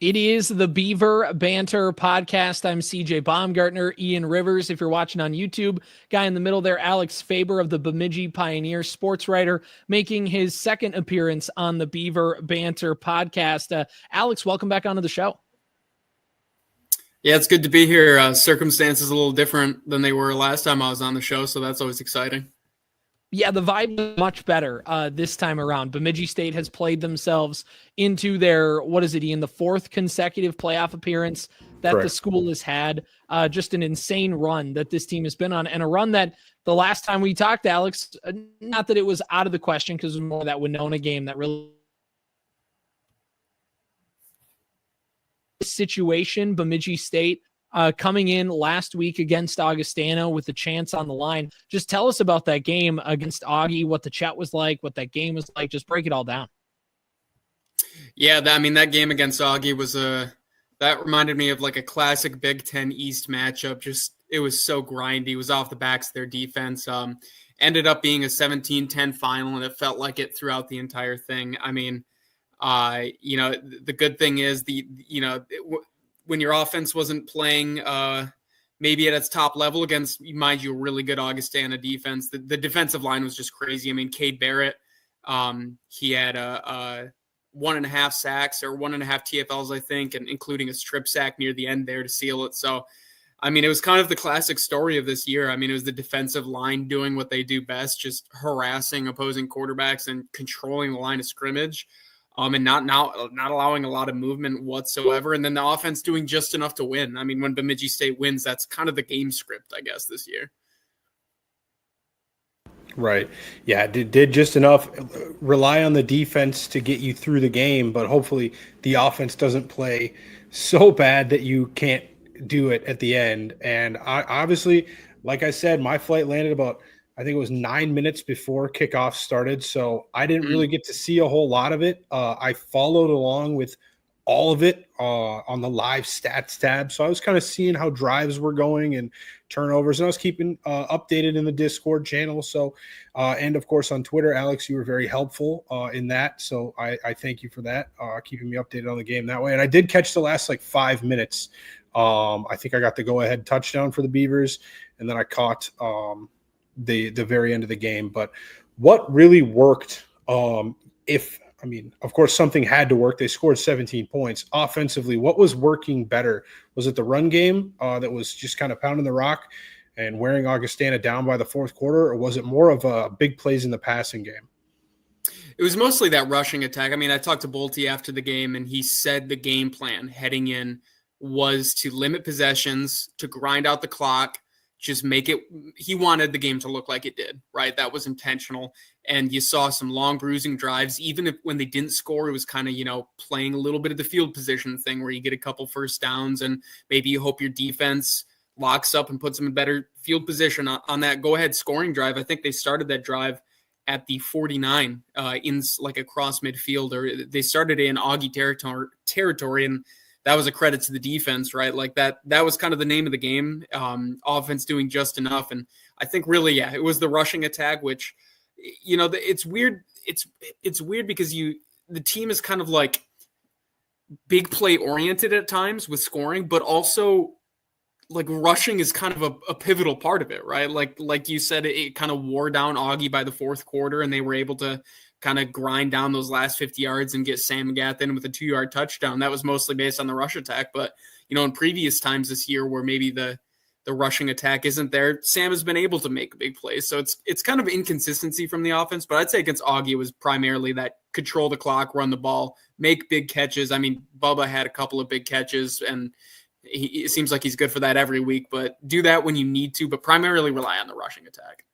It is the Beaver Banter Podcast. I'm CJ Baumgartner, Ian Rivers. If you're watching on YouTube, guy in the middle there, Alex Faber of the Bemidji Pioneer, sportswriter, making his second appearance on the Beaver Banter Podcast. Alex, welcome back onto the show. Yeah, it's good to be here. Circumstances a little different than they were last time I was on the show, so that's always exciting. Yeah, the vibe is much better this time around. Bemidji State has played themselves into their, Ian, the fourth consecutive playoff appearance that Correct. The school has had. Just an insane run that this team has been on, and a run that the last time we talked, Alex, not that it was out of the question because it was more that Winona game that really situation, Bemidji State coming in last week against Augustana with a chance on the line. Just tell us about that game against Augie, what the chat was like, what that game was like. Just break it all down. Yeah, that game against Augie was that reminded me of like a classic Big Ten East matchup. Just it was so grindy. It was off the backs of their defense. Ended up being a 17-10 final, and it felt like it throughout the entire thing. I mean, the good thing is when your offense wasn't playing maybe at its top level against, mind you, a really good Augustana defense, the defensive line was just crazy. I mean, Cade Barrett, he had 1.5 sacks or 1.5 TFLs, I think, and including a strip sack near the end there to seal it. So, I mean, it was kind of the classic story of this year. I mean, it was the defensive line doing what they do best, just harassing opposing quarterbacks and controlling the line of scrimmage. And not allowing a lot of movement whatsoever. And then the offense doing just enough to win. I mean, when Bemidji State wins, that's kind of the game script, I guess, this year. Right. Yeah, it did just enough. Rely on the defense to get you through the game, but hopefully the offense doesn't play so bad that you can't do it at the end. And obviously, like I said, my flight landed about – I think it was 9 minutes before kickoff started, so I didn't really get to see a whole lot of it. I followed along with all of it on the live stats tab, so I was kind of seeing how drives were going and turnovers, and I was keeping updated in the Discord channel. So, and of course on Twitter, Alex, you were very helpful in that, so I thank you for that, keeping me updated on the game that way. And I did catch the last 5 minutes. I think I got the go-ahead touchdown for the Beavers, and then I caught the very end of the game. But what really worked, of course something had to work. They scored 17 points offensively. What was working better? Was it the run game that was just kind of pounding the rock and wearing Augustana down by the fourth quarter, or was it more of big plays in the passing game? It was mostly that rushing attack. I mean, I talked to Bolte after the game, and he said the game plan heading in was to limit possessions, to grind out the clock, just make it – he wanted the game to look like it did, right? That was intentional. And you saw some long bruising drives. Even if when they didn't score, it was kind of, playing a little bit of the field position thing where you get a couple first downs and maybe you hope your defense locks up and puts them in better field position on that go-ahead scoring drive. I think they started that drive at the 49 in across midfield, or they started in Augie territory, and that was a credit to the defense, right? That was kind of the name of the game. Offense doing just enough. And I think really, yeah, it was the rushing attack, which, it's weird. It's weird because the team is kind of big play oriented at times with scoring, but also rushing is kind of a pivotal part of it, right? Like you said, it kind of wore down Augie by the fourth quarter, and they were able to kind of grind down those last 50 yards and get Sam Magath in with a 2-yard touchdown. That was mostly based on the rush attack. But, in previous times this year where maybe the rushing attack isn't there, Sam has been able to make big plays. So it's kind of inconsistency from the offense. But I'd say against Augie, it was primarily that control the clock, run the ball, make big catches. I mean, Bubba had a couple of big catches, and it seems like he's good for that every week. But do that when you need to, but primarily rely on the rushing attack.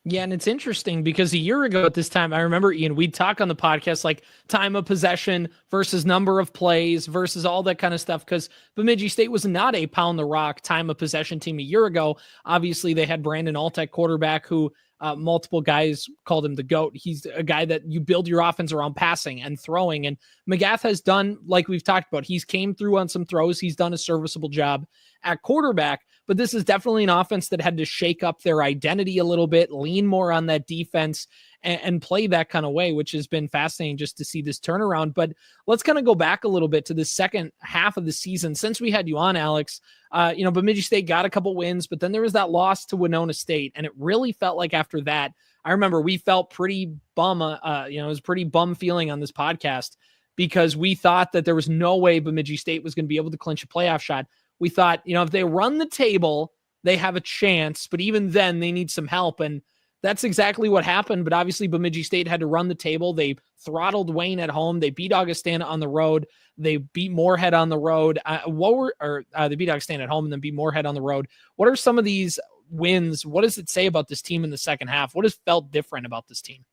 Yeah, and it's interesting because a year ago at this time, I remember, Ian, we'd talk on the podcast time of possession versus number of plays versus all that kind of stuff, because Bemidji State was not a pound the rock time of possession team a year ago. Obviously, they had Brandon Altec, quarterback, who multiple guys called him the GOAT. He's a guy that you build your offense around passing and throwing. And Magath has done, like we've talked about, he's came through on some throws. He's done a serviceable job at quarterback. but this is definitely an offense that had to shake up their identity a little bit, lean more on that defense, and play that kind of way, which has been fascinating just to see this turnaround. But let's kind of go back a little bit to the second half of the season. Since we had you on, Alex, Bemidji State got a couple wins, but then there was that loss to Winona State. And it really felt like after that, I remember we felt pretty bum, it was pretty bum feeling on this podcast because we thought that there was no way Bemidji State was going to be able to clinch a playoff shot. We thought, if they run the table, they have a chance, but even then they need some help. And that's exactly what happened. But obviously Bemidji State had to run the table. They throttled Wayne at home. They beat Augustana on the road. They beat Moorhead on the road. They beat Augustana at home and then beat Moorhead on the road. What are some of these wins? What does it say about this team in the second half? What has felt different about this team?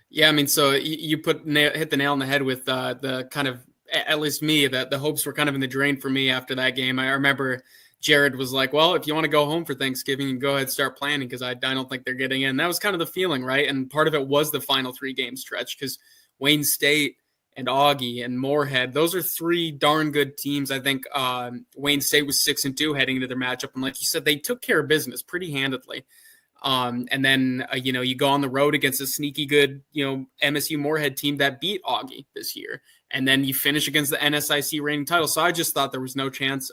Yeah, I mean, so you hit the nail on the head with the kind of, at least me, that the hopes were kind of in the drain for me after that game. I remember Jared was like, well, if you want to go home for Thanksgiving, you can go ahead and start planning because I don't think they're getting in. That was kind of the feeling, right? And part of it was the final 3-game stretch because Wayne State and Augie and Moorhead, those are 3 darn good teams. I think Wayne State was 6-2 heading into their matchup. And like you said, they took care of business pretty handedly. And then, you go on the road against a sneaky good, MSU Moorhead team that beat Augie this year. And then you finish against the NSIC reigning title. So I just thought there was no chance.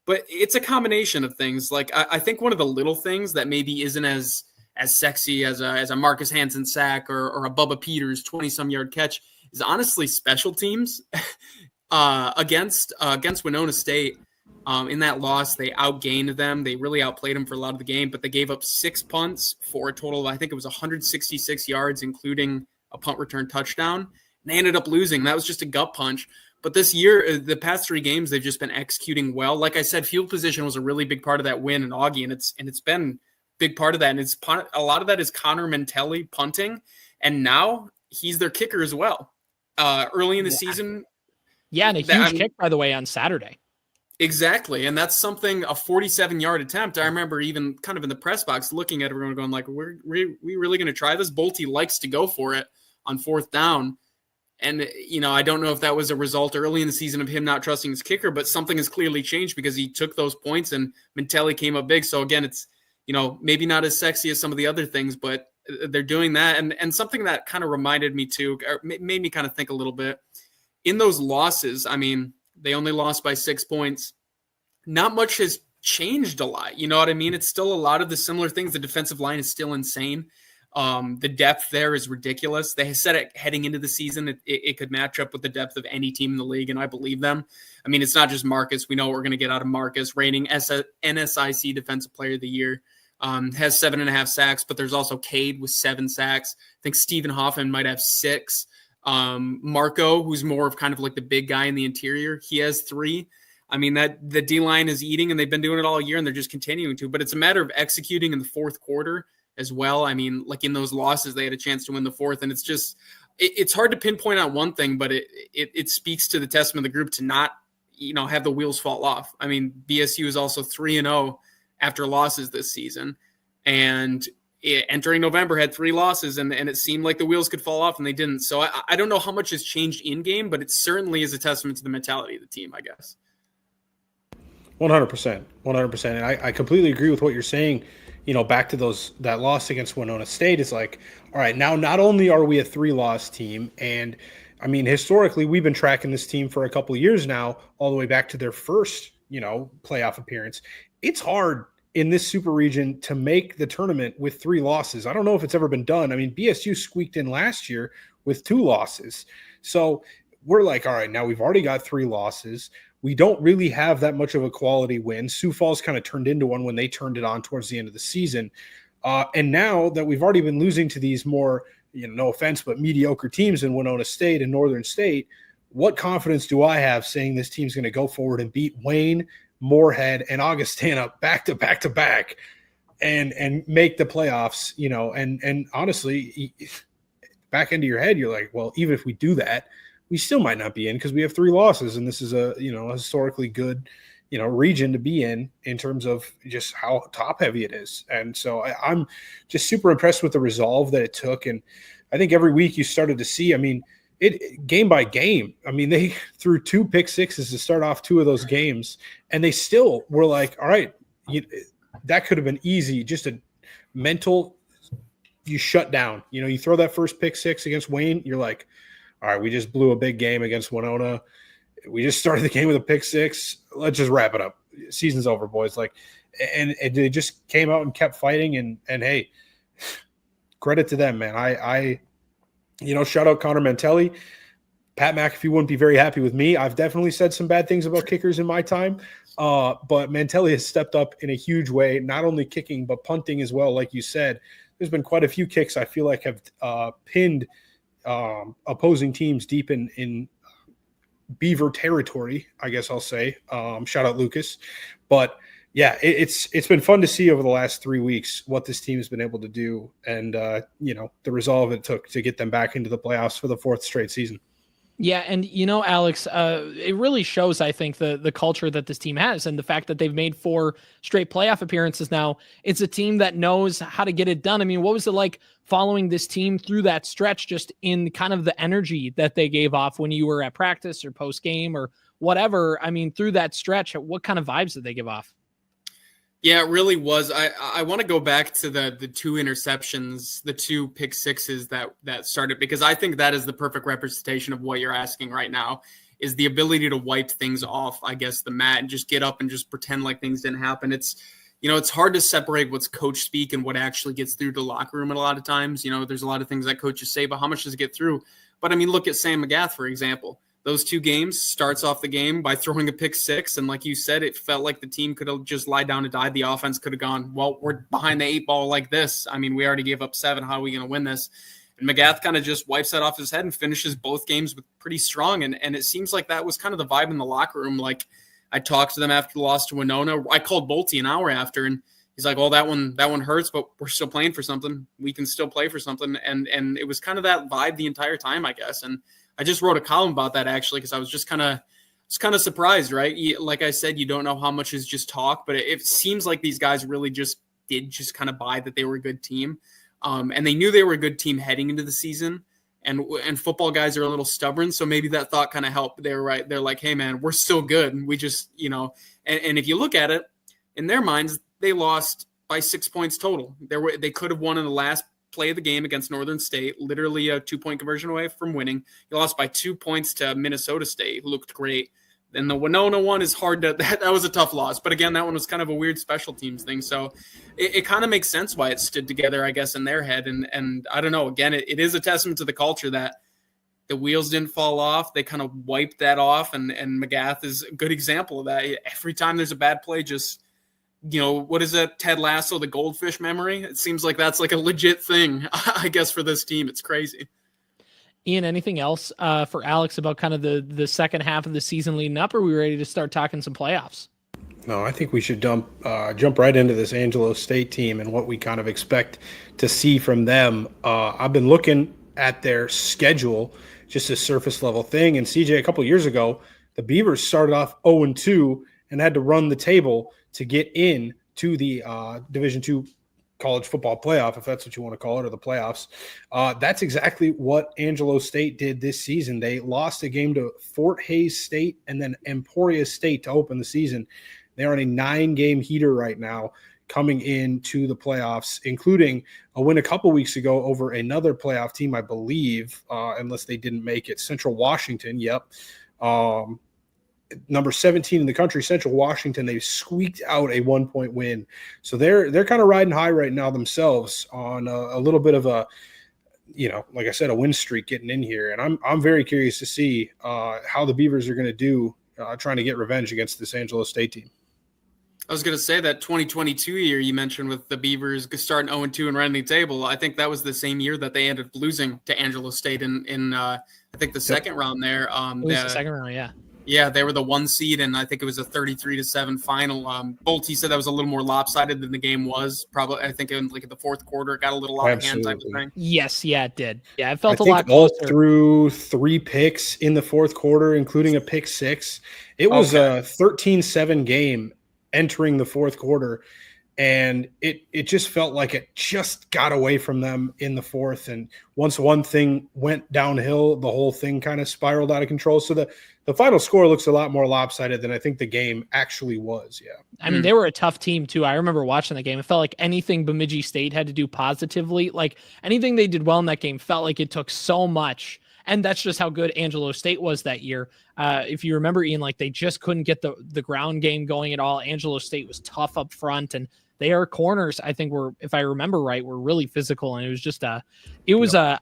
But it's a combination of things. Like I think one of the little things that maybe isn't as sexy as a Marcus Hansen sack or a Bubba Peters 20-some yard catch is honestly special teams against Winona State. In that loss, they outgained them. They really outplayed them for a lot of the game, but they gave up 6 punts for a total of, I think it was 166 yards, including a punt return touchdown. And they ended up losing. That was just a gut punch. But this year, the past 3 games, they've just been executing well. Like I said, field position was a really big part of that win in Augie, and it's been a big part of that. And a lot of that is Connor Mentelli punting, and now he's their kicker as well. Early in the season. Yeah, and a huge kick, by the way, on Saturday. Exactly. And that's something, a 47-yard attempt. I remember even kind of in the press box looking at everyone going like, we really going to try this? Bolte likes to go for it on 4th down. And, I don't know if that was a result early in the season of him not trusting his kicker, but something has clearly changed because he took those points and Mentelli came up big. So again, it's, maybe not as sexy as some of the other things, but they're doing that. And something that kind of reminded me too, or made me kind of think a little bit in those losses. I mean, they only lost by 6 points. Not much has changed a lot. You know what I mean? It's still a lot of the similar things. The defensive line is still insane. The depth there is ridiculous. They said it heading into the season, it could match up with the depth of any team in the league, and I believe them. I mean, it's not just Marcus. We know what we're going to get out of Marcus, reigning NSIC Defensive Player of the Year. Has 7.5 sacks, but there's also Cade with 7 sacks. I think Stephen Hoffman might have 6. Marco, who's more of kind of like the big guy in the interior, he has 3. I mean, that the D-line is eating, and they've been doing it all year, and they're just continuing to. But it's a matter of executing in the 4th quarter as well. I mean, like in those losses, they had a chance to win the 4th, and it's just it's hard to pinpoint on one thing, but it speaks to the testament of the group to not have the wheels fall off. I mean, BSU is also 3-0 after losses this season, and entering November had 3 losses, and it seemed like the wheels could fall off, and they didn't. So I don't know how much has changed in game, but it certainly is a testament to the mentality of the team, I guess. 100%. And I completely agree with what you're saying. Back to that loss against Winona State is like, all right, now not only are we a 3-loss team, and I mean, historically, we've been tracking this team for a couple of years now, all the way back to their first, playoff appearance. It's hard in this super region to make the tournament with 3 losses. I don't know if it's ever been done. I mean, BSU squeaked in last year with 2 losses. So we're like, all right, now we've already got 3 losses. We don't really have that much of a quality win. Sioux Falls kind of turned into one when they turned it on towards the end of the season. And now that we've already been losing to these more, no offense, but mediocre teams in Winona State and Northern State, what confidence do I have saying this team's going to go forward and beat Wayne, Moorhead, and Augustana back to back and make the playoffs, and honestly, back into your head, you're like, well, even if we do that, we still might not be in because we have 3 losses, and this is a historically good region to be in terms of just how top heavy it is. And so I'm just super impressed with the resolve that it took, and I think every week you started to see, I mean, it game by game. I mean, they threw 2 pick sixes to start off 2 of those games, and they still were like, all right, that could have been easy. Just a mental, you shut down. You throw that first pick six against Wayne, you're like, all right, we just blew a big game against Winona. We just started the game with a pick six. Let's just wrap it up. Season's over, boys. And they just came out and kept fighting. And hey, credit to them, man. I shout out Connor Mantelli. Pat McAfee wouldn't be very happy with me. I've definitely said some bad things about kickers in my time. But Mantelli has stepped up in a huge way, not only kicking, but punting as well. Like you said, there's been quite a few kicks I feel like have pinned opposing teams deep in Beaver territory, I guess I'll say. Shout out Lucas. But yeah, it's been fun to see over the last 3 weeks what this team has been able to do, and the resolve it took to get them back into the playoffs for the fourth straight season. Yeah, and Alex, it really shows, I think, the culture that this team has, and the fact that they've made 4 straight playoff appearances now. It's a team that knows how to get it done. I mean, what was it like following this team through that stretch, just in kind of the energy that they gave off when you were at practice or post game or whatever? I mean, through that stretch, what kind of vibes did they give off? Yeah, it really was. I want to go back to the 2 interceptions, the 2 pick sixes that started, because I think that is the perfect representation of what you're asking right now, is the ability to wipe things off, I guess, the mat, and just get up and just pretend like things didn't happen. It's hard to separate what's coach speak and what actually gets through the locker room. And a lot of times, there's a lot of things that coaches say, but how much does it get through? But I mean, look at Sam McGath, for example. Those 2 games, starts off the game by throwing a pick six. And like you said, it felt like the team could have just lied down and died. The offense could have gone, well, we're behind the 8 ball like this. I mean, we already gave up 7. How are we going to win this? And McGath kind of just wipes that off his head and finishes both games with pretty strong. And it seems like that was kind of the vibe in the locker room. Like, I talked to them after the loss to Winona. I called Bolte an hour after, and he's like, "Oh, that one hurts, but we're still playing for something. We can still play for something." And it was kind of that vibe the entire time, I guess. And I just wrote a column about that, actually, because I was just kind of surprised, right? Like I said, you don't know how much is just talk, but it seems like these guys really just kind of buy that they were a good team. And they knew they were a good team heading into the season. And football guys are a little stubborn, so maybe that thought kind of helped. They were right. They're like, hey, man, we're still good. And we just, and if you look at it, in their minds, they lost by 6 points total. They could have won in the last play of the game against Northern State, literally a 2-point conversion away from winning. You lost by 2 points to Minnesota State, who looked great. Then the Winona one is hard to – that was a tough loss. But, again, that one was kind of a weird special teams thing. So it kind of makes sense why it stood together, I guess, in their head. And I don't know. Again, it is a testament to the culture that the wheels didn't fall off. They kind of wiped that off, and McGath is a good example of that. Every time there's a bad play, just – what is that, Ted Lasso, the goldfish memory? It seems like that's like a legit thing, I guess, for this team. It's crazy. Ian, anything else for Alex about kind of the second half of the season leading up, or are we ready to start talking some playoffs? No, I think we should jump right into this Angelo State team and what we kind of expect to see from them. I've been looking at their schedule, just a surface level thing. And CJ, a couple of years ago, the Beavers started off 0-2 and had to run the table to get in to the Division II college football playoff, if that's what you want to call it, or the playoffs. That's exactly what Angelo State did this season. They lost a game to Fort Hays State and then Emporia State to open the season. They're on a 9-game heater right now coming into the playoffs, including a win a couple weeks ago over another playoff team, I believe, unless they didn't make it, Central Washington. Yep. Number 17 in the country, Central Washington, they squeaked out a 1-point win. So they're kind of riding high right now themselves on a little bit of a, like I said, a win streak getting in here. And I'm very curious to see how the Beavers are going to do trying to get revenge against this Angelo State team. I was going to say that 2022 year you mentioned with the Beavers starting 0-2 and running the table. I think that was the same year that they ended up losing to Angelo State in I think the second round there. It was the second round, yeah. Yeah, they were the 1 seed, and I think it was a 33-7 final. Bolte said that was a little more lopsided than the game was. Probably, I think in the fourth quarter, it got a little out of hand type of thing. Yes, yeah, it did. Yeah, it felt a lot closer. All through 3 picks in the fourth quarter, including a pick 6. It was a 13-7 game entering the fourth quarter, and it just felt like it just got away from them in the fourth. And once one thing went downhill, the whole thing kind of spiraled out of control. So the final score looks a lot more lopsided than I think the game actually was. Yeah. I mean, they were a tough team too. I remember watching the game. It felt like anything Bemidji State had to do positively, like anything they did well in that game felt like it took so much. And that's just how good Angelo State was that year. If you remember, Ian, like they just couldn't get the ground game going at all. Angelo State was tough up front, and their corners, I think, were, if I remember right, were really physical. And it was just I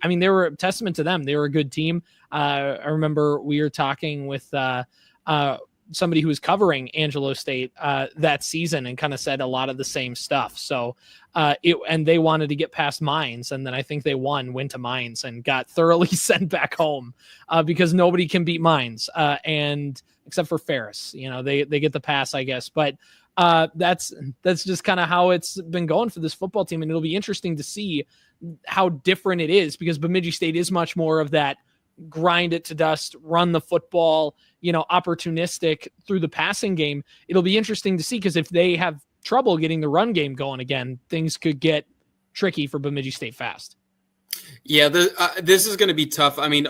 mean, they were a testament to them. They were a good team. I remember we were talking with somebody who was covering Angelo State that season and kind of said a lot of the same stuff. So and they wanted to get past Mines, and then I think they went to Mines and got thoroughly sent back home because nobody can beat Mines, and except for Ferris, they get the pass, I guess. But that's just kind of how it's been going for this football team, and it'll be interesting to see how different it is, because Bemidji State is much more of that grind it to dust, run the football, opportunistic through the passing game. It'll be interesting to see, because if they have trouble getting the run game going again, things could get tricky for Bemidji State fast. Yeah, this is going to be tough. I mean,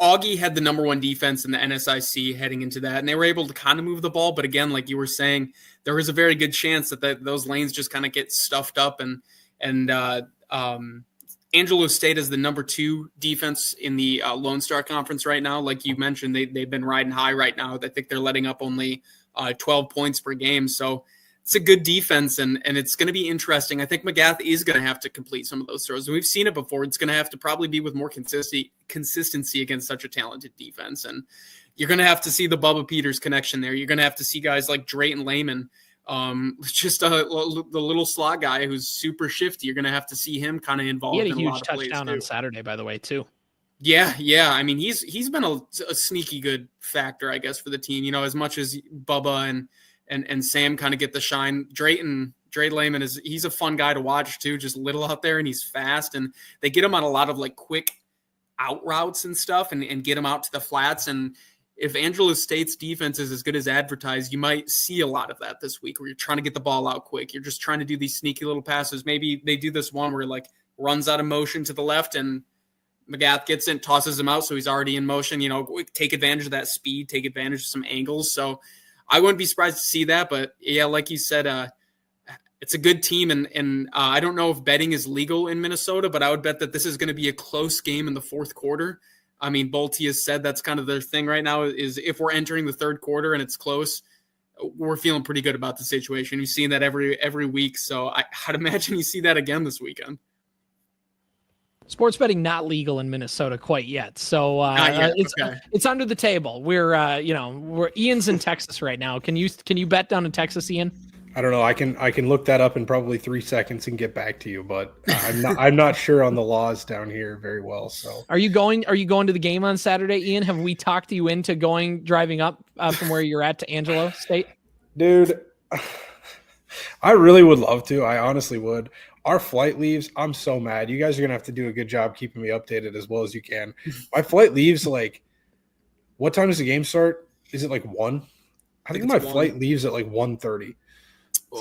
Augie had the number one defense in the NSIC heading into that, and they were able to kind of move the ball. But again, like you were saying, there was a very good chance that those lanes just kind of get stuffed up. And Angelo State is the number 2 defense in the Lone Star Conference right now. Like you mentioned, they've been riding high right now. I think they're letting up only 12 points per game. So it's a good defense, and it's going to be interesting. I think McGath is going to have to complete some of those throws. And we've seen it before. It's going to have to probably be with more consistency against such a talented defense. And you're going to have to see the Bubba Peters connection there. You're going to have to see guys like Drayton Lehman, just the little slot guy who's super shifty. You're going to have to see him kind of involved. He had a in a huge lot of plays touchdown too. on Saturday, by the way, too. Yeah. I mean, he's been a sneaky good factor, I guess, for the team. As much as Bubba and Sam kind of get the shine, Drayton Lehman he's a fun guy to watch too. Just little out there, and he's fast, and they get him on a lot of like quick out routes and stuff, and get him out to the flats. And if Angelo State's defense is as good as advertised, you might see a lot of that this week, where you're trying to get the ball out quick. You're just trying to do these sneaky little passes. Maybe they do this one where like runs out of motion to the left, and McGath gets in, tosses him out, so he's already in motion. Take advantage of that speed, take advantage of some angles. So I wouldn't be surprised to see that. But yeah, like you said, it's a good team, and I don't know if betting is legal in Minnesota, but I would bet that this is going to be a close game in the fourth quarter. I mean, Bolte has said that's kind of their thing right now, is if we're entering the third quarter and it's close, we're feeling pretty good about the situation. You've seen that every week, so I'd imagine you see that again this weekend. Sports betting not legal in Minnesota quite yet, so it's under the table. We're Ian's in Texas right now. Can you bet down in Texas, Ian? I don't know. I can look that up in probably 3 seconds and get back to you, but I'm not sure on the laws down here very well. So are you going to the game on Saturday, Ian? Have we talked you into driving up from where you're at to Angelo State? Dude, I really would love to. I honestly would. Our flight leaves. I'm so mad. You guys are gonna have to do a good job keeping me updated as well as you can. My flight leaves like, what time does the game start? Is it like 1? I think my flight leaves at like 1:30.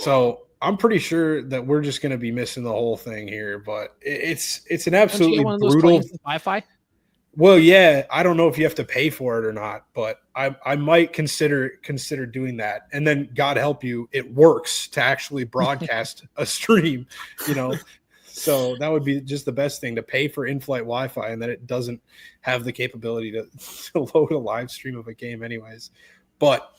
So I'm pretty sure that we're just going to be missing the whole thing here, but it's an absolutely brutal Wi-Fi. Well, yeah, I don't know if you have to pay for it or not, but I might consider doing that. And then God help you, it works to actually broadcast a stream, So that would be just the best thing, to pay for in-flight Wi-Fi, and then it doesn't have the capability to load a live stream of a game anyways. But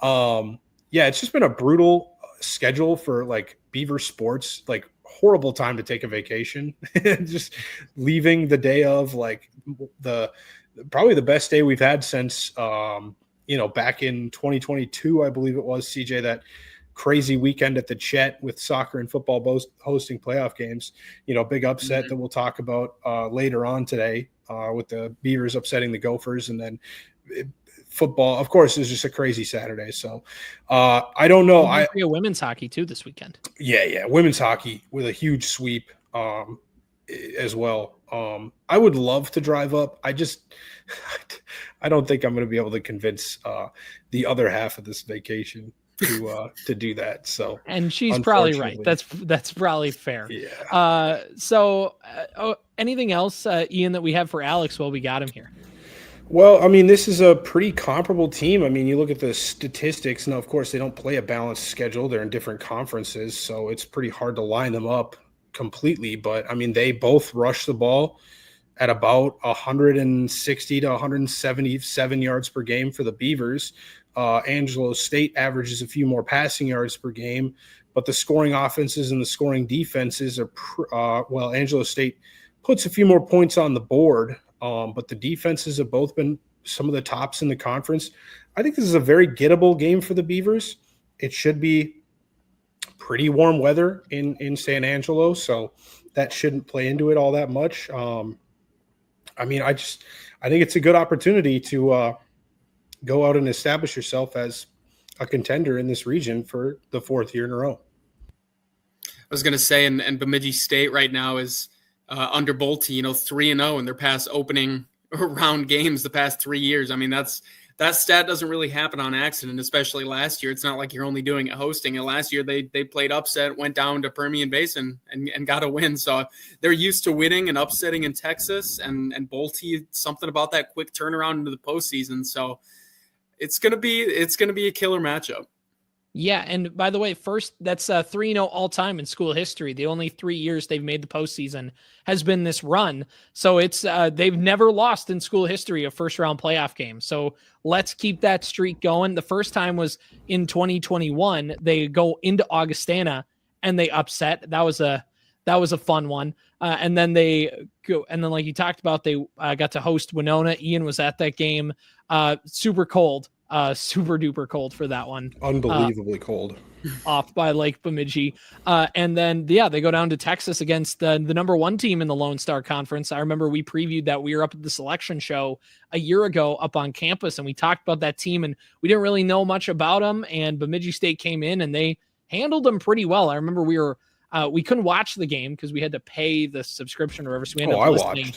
yeah, it's just been a brutal schedule for like Beaver sports, like horrible time to take a vacation. Just leaving the day of, like, probably the best day we've had since back in 2022, I believe it was, CJ, that crazy weekend at the Chet with soccer and football both hosting playoff games. Big upset that we'll talk about later on today with the Beavers upsetting the Gophers, and then football, of course, is just a crazy Saturday. So I don't know. Women's hockey too this weekend. Yeah, women's hockey with a huge sweep as well. I would love to drive up. I don't think I'm going to be able to convince the other half of this vacation to do that. So, and she's probably right. That's probably fair. Yeah. So anything else, Ian, that we have for Alex while we got him here? Well, I mean, this is a pretty comparable team. I mean, you look at the statistics. Now, of course, they don't play a balanced schedule. They're in different conferences, so it's pretty hard to line them up completely. But, I mean, they both rush the ball at about 160 to 177 yards per game for the Beavers. Angelo State averages a few more passing yards per game, but the scoring offenses and the scoring defenses are Angelo State puts a few more points on the board, but the defenses have both been some of the tops in the conference. I think this is a very gettable game for the Beavers. It should be pretty warm weather in San Angelo, so that shouldn't play into it all that much. I mean, I think it's a good opportunity to go out and establish yourself as a contender in this region for the fourth year in a row. I was going to say, and Bemidji State right now is under Bolte, 3-0 in their past opening round games the past 3 years. I mean, that stat doesn't really happen on accident, especially last year. It's not like you're only doing it hosting. And last year they played upset, went down to Permian Basin and got a win. So they're used to winning and upsetting in Texas, and Bolte, something about that quick turnaround into the postseason. So it's gonna be a killer matchup. Yeah, and by the way, first, that's 3-0 all-time in school history. The only 3 years they've made the postseason has been this run. So it's they've never lost in school history a first-round playoff game. So let's keep that streak going. The first time was in 2021. They go into Augustana and they upset. That was a fun one. And then they go, and then like you talked about, they got to host Winona. Ian was at that game. Super cold. Super duper cold for that one. Unbelievably cold. Off by Lake Bemidji. And then, they go down to Texas against the number one team in the Lone Star Conference. I remember we previewed that. We were up at the selection show a year ago up on campus, and we talked about that team, and we didn't really know much about them. And Bemidji State came in, and they handled them pretty well. I remember we couldn't watch the game because we had to pay the subscriction or whatever. So we ended up listening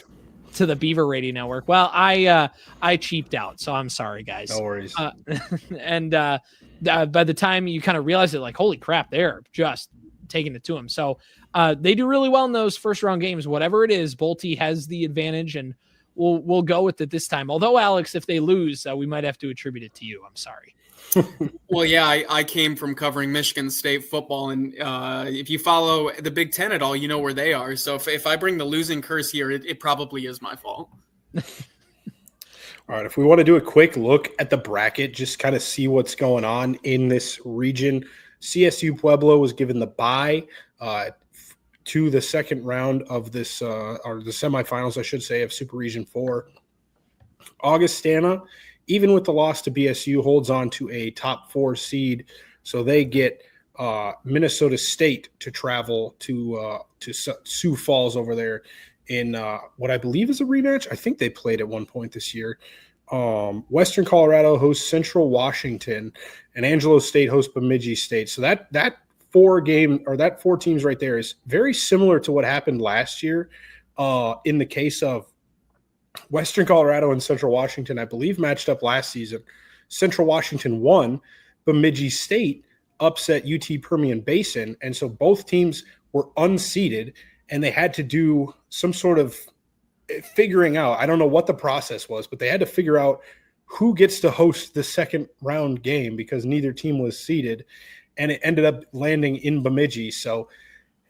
to the Beaver Radio Network. Well, I cheaped out, so I'm sorry, guys. No worries. And by the time you kind of realize it, like, holy crap, they're just taking it to them. So they do really well in those first round games. Whatever it is, Bolte has the advantage, and we'll go with it this time. Although, Alex, if they lose, we might have to attribute it to you. I'm sorry. Well, yeah, I came from covering Michigan State football, and if you follow the Big Ten at all, you know where they are. So if I bring the losing curse here, it probably is my fault. All right, if we want to do a quick look at the bracket, just kind of see what's going on in this region. CSU Pueblo was given the bye to the second round of this, or the semifinals, I should say, of Super Region 4. Augustana, even with the loss to BSU, holds on to a top 4 seed. So they get Minnesota State to travel to Sioux Falls over there in what I believe is a rematch. I think they played at one point this year. Western Colorado hosts Central Washington, and Angelo State hosts Bemidji State. So that 4 teams right there is very similar to what happened last year in the case of Western Colorado and Central Washington, I believe, matched up last season. Central Washington won. Bemidji State upset UT Permian Basin. And so both teams were unseeded, and they had to do some sort of figuring out. I don't know what the process was, but they had to figure out who gets to host the second round game because neither team was seeded. And it ended up landing in Bemidji. So,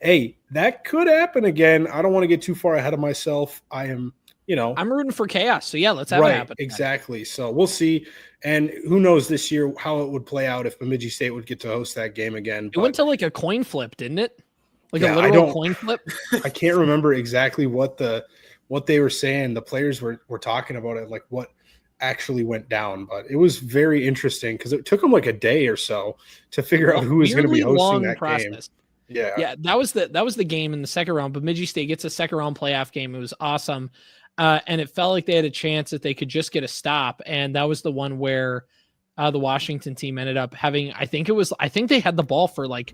hey, that could happen again. I don't want to get too far ahead of myself. I'm rooting for chaos. So yeah, let's have it happen. Exactly. So we'll see. And who knows this year how it would play out if Bemidji State would get to host that game again. It went to like a coin flip, didn't it? Like a literal coin flip. I can't remember exactly what they were saying. The players were talking about it, like what actually went down. But it was very interesting because it took them like a day or so to figure out who was going to be hosting that game. Yeah. That was the game in the second round. Bemidji State gets a second round playoff game. It was awesome. And it felt like they had a chance that they could just get a stop. And that was the one where the Washington team ended up having, I think they had the ball for like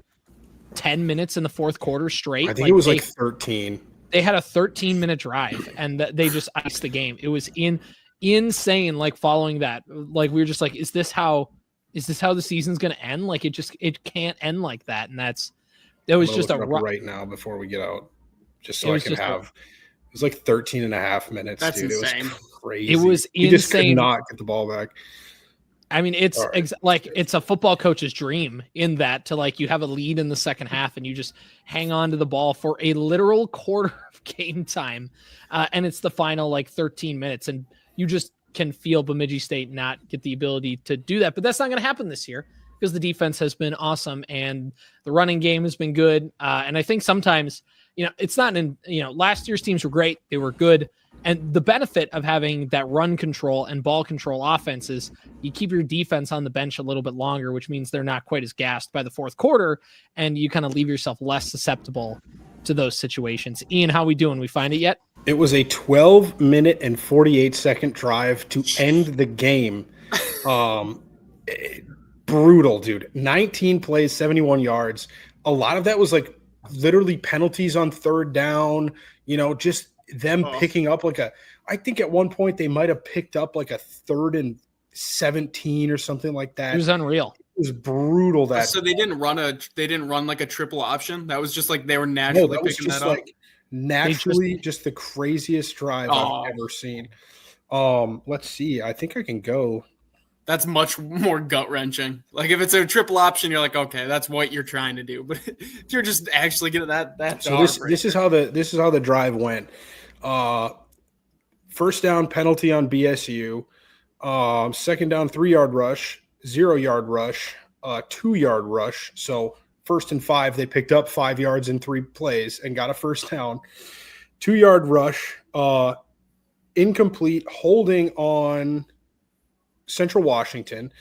10 minutes in the fourth quarter straight. I think it was like 13. They had a 13-minute drive, and they just iced the game. It was insane. Like following that, like we were just like, is this how the season's going to end? Like it can't end like that. And it was just right now before we get out, just so I can have. It was like 13 and a half minutes. That's dude. insane. crazy. It was He just could insane. not get the ball back. I mean, it's like it's a football coach's dream in that to like you have a lead in the second half and you just hang on to the ball for a literal quarter of game time. And it's the final like 13 minutes and you just can feel Bemidji State not get the ability to do that. But that's not going to happen this year because the defense has been awesome and the running game has been good. And I think sometimes, it's not last year's teams were great. They were good. And the benefit of having that run control and ball control offense is you keep your defense on the bench a little bit longer, which means they're not quite as gassed by the fourth quarter, and you kind of leave yourself less susceptible to those situations. Ian, how we doing? We find it yet? It was a 12-minute and 48-second drive to end the game. Brutal, dude. 19 plays, 71 yards. A lot of that was like literally penalties on third down, just them picking up I think at one point they might have picked up like a 3rd and 17 or something like that. It was unreal. It was brutal. So they didn't run like a triple option. That was just like they were naturally picking that up. Naturally, just the craziest drive I've ever seen. Let's see. I think I can go. That's much more gut wrenching. Like if it's a triple option, you're like, okay, that's what you're trying to do. But if you're just actually getting that. So this is how the drive went. First down penalty on BSU. Second down 3-yard rush, 0-yard rush, 2-yard rush. So 1st and 5, they picked up 5 yards in 3 plays and got a first down. 2-yard rush, incomplete, holding on Central Washington.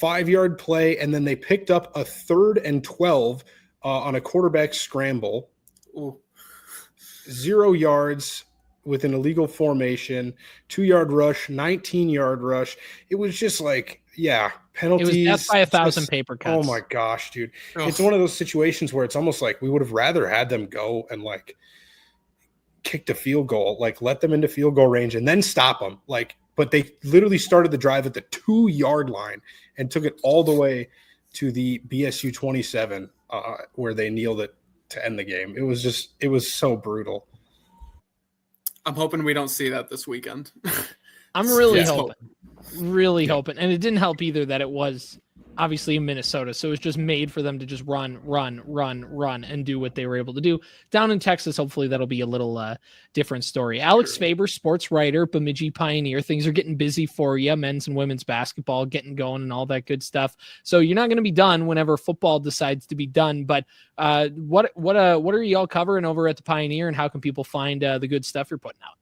5-yard play, and then they picked up a 3rd and 12 on a quarterback scramble. Ooh. 0 yards with an illegal formation, 2-yard rush, 19-yard rush. It was just like, penalties. It was death by 1,000 paper cuts. Oh my gosh, dude. It's one of those situations where it's almost like we would have rather had them go and like kick the field goal, like let them into field goal range and then stop them. But they literally started the drive at the 2-yard line and took it all the way to the BSU 27, where they kneeled it to end the game. It was so brutal. I'm hoping we don't see that this weekend. I'm really hoping. And it didn't help either that it was obviously in Minnesota. So it was just made for them to just run and do what they were able to do. Down in Texas, hopefully that'll be a little different story. Alex Faber, sports writer, Bemidji Pioneer. Things are getting busy for you. Men's and women's basketball getting going and all that good stuff. So you're not going to be done whenever football decides to be done. But what are y'all covering over at the Pioneer, and how can people find the good stuff you're putting out?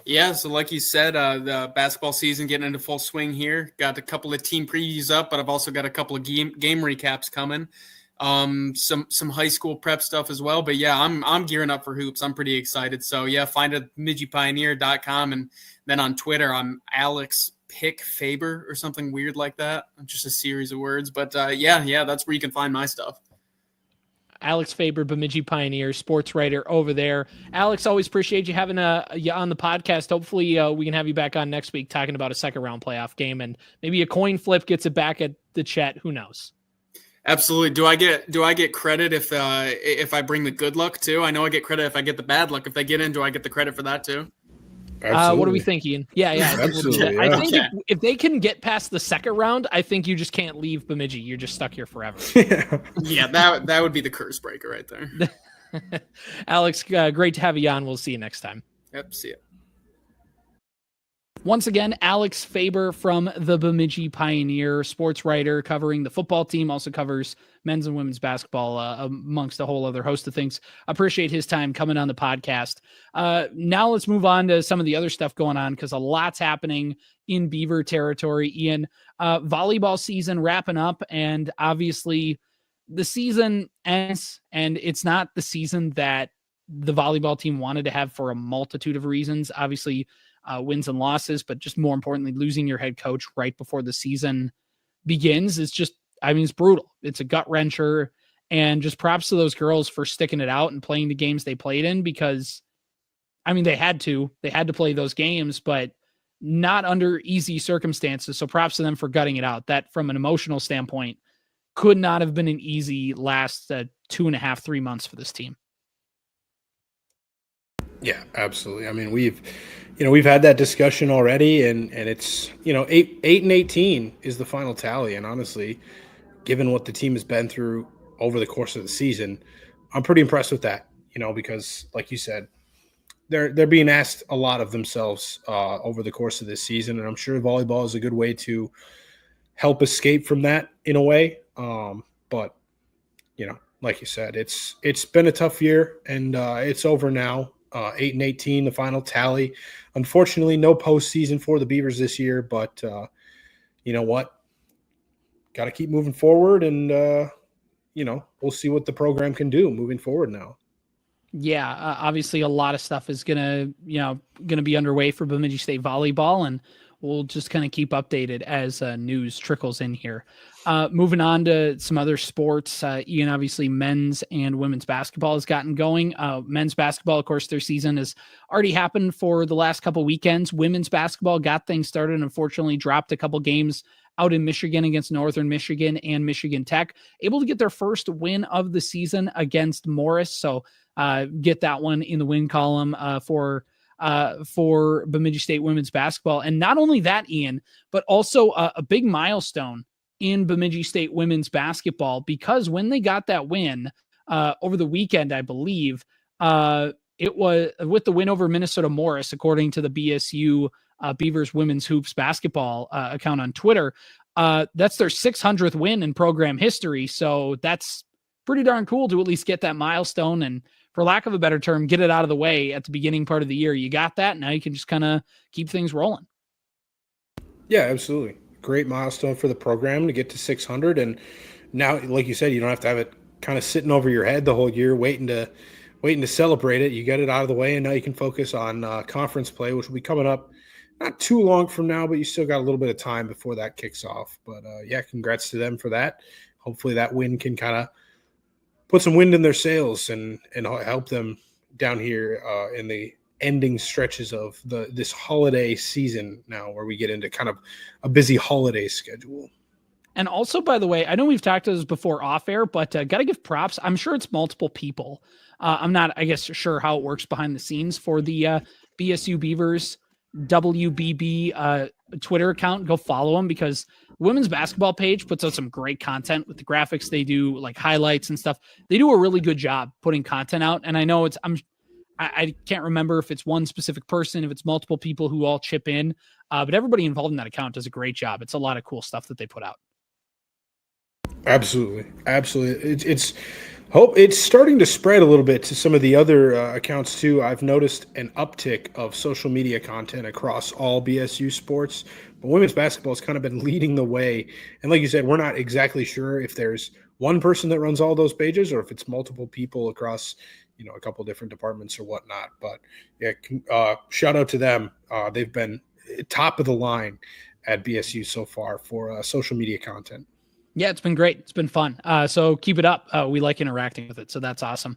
Yeah, so like you said, the basketball season getting into full swing here. Got a couple of team previews up, but I've also got a couple of game recaps coming. Some high school prep stuff as well. But yeah, I'm gearing up for hoops. I'm pretty excited. So yeah, find it at BemidjiPioneer.com, and then on Twitter I'm Alex Faber or something weird like that. Just a series of words. But yeah, that's where you can find my stuff. Alex Faber, Bemidji Pioneer, sports writer over there. Alex, always appreciate you having you on the podcast. Hopefully we can have you back on next week talking about a second round playoff game, and maybe a coin flip gets it back at the Chet. Who knows? Absolutely. Do I get credit if I bring the good luck too? I know I get credit if I get the bad luck. If they get in, do I get the credit for that too? What are we thinking? Yeah. Absolutely. I think if they can get past the second round, I think you just can't leave Bemidji. You're just stuck here forever. Yeah, that would be the curse breaker right there. Alex, great to have you on. We'll see you next time. Yep, see ya. Once again, Alex Faber from the Bemidji Pioneer, sports writer covering the football team, also covers men's and women's basketball amongst a whole other host of things. Appreciate his time coming on the podcast. Now let's move on to some of the other stuff going on, because a lot's happening in Beaver territory. Ian, volleyball season wrapping up, and obviously the season ends, and it's not the season that the volleyball team wanted to have for a multitude of reasons. Obviously, wins and losses, but just more importantly, losing your head coach right before the season begins is just, it's brutal. It's a gut wrencher, and just props to those girls for sticking it out and playing the games they played in, because they had to play those games, but not under easy circumstances. So props to them for gutting it out. That from an emotional standpoint could not have been an easy last 2.5, 3 months for this team. Yeah, absolutely. We've, we've had that discussion already, and it's 8-18 is the final tally, and honestly, given what the team has been through over the course of the season, I'm pretty impressed with that. Because like you said, they're being asked a lot of themselves over the course of this season, and I'm sure volleyball is a good way to help escape from that in a way. But like you said, it's been a tough year, and it's over now. 8-18, the final tally. Unfortunately, no postseason for the Beavers this year, but you know what? Got to keep moving forward, and we'll see what the program can do moving forward now. Yeah, obviously a lot of stuff is gonna be underway for Bemidji State volleyball, and we'll just kind of keep updated as news trickles in here. Moving on to some other sports, Ian, obviously men's and women's basketball has gotten going. Men's basketball, of course, their season has already happened for the last couple weekends. Women's basketball got things started and unfortunately dropped a couple games out in Michigan against Northern Michigan and Michigan Tech, able to get their first win of the season against Morris. So get that one in the win column for Bemidji State women's basketball. And not only that, Ian, but also a big milestone in Bemidji State women's basketball, because when they got that win over the weekend, I believe it was with the win over Minnesota Morris, according to the BSU Beavers women's hoops basketball account on Twitter. That's their 600th win in program history. So that's pretty darn cool to at least get that milestone, and for lack of a better term, get it out of the way at the beginning part of the year. You got that. Now you can just kind of keep things rolling. Yeah, absolutely. Great milestone for the program to get to 600. And now, like you said, you don't have to have it kind of sitting over your head the whole year, waiting to celebrate it. You get it out of the way, and now you can focus on conference play, which will be coming up not too long from now, but you still got a little bit of time before that kicks off. But congrats to them for that. Hopefully that win can kind of put some wind in their sails and help them down here in the ending stretches of this holiday season now, where we get into kind of a busy holiday schedule. And also, by the way, I know we've talked to this before off air, but got to give props. I'm sure it's multiple people. I'm not, I guess, sure how it works behind the scenes for the BSU Beavers WBB Twitter account. Go follow them, because women's basketball page puts out some great content with the graphics they do, like highlights and stuff. They do a really good job putting content out. And I know I can't remember if it's one specific person, if it's multiple people who all chip in, but everybody involved in that account does a great job. It's a lot of cool stuff that they put out. Absolutely. It's starting to spread a little bit to some of the other accounts too. I've noticed an uptick of social media content across all BSU sports, but women's basketball has kind of been leading the way. And like you said, we're not exactly sure if there's one person that runs all those pages or if it's multiple people across, a couple different departments or whatnot. But yeah, shout out to them. They've been top of the line at BSU so far for social media content. Yeah, it's been great. It's been fun. So keep it up. We like interacting with it. So that's awesome.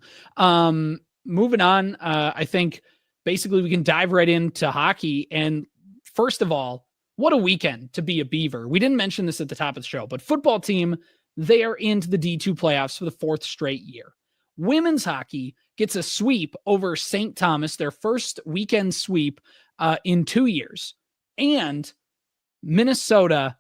Moving on, I think basically we can dive right into hockey. And first of all, what a weekend to be a Beaver. We didn't mention this at the top of the show, but football team, they are into the D2 playoffs for the fourth straight year. Women's hockey gets a sweep over St. Thomas, their first weekend sweep in 2 years. And Minnesota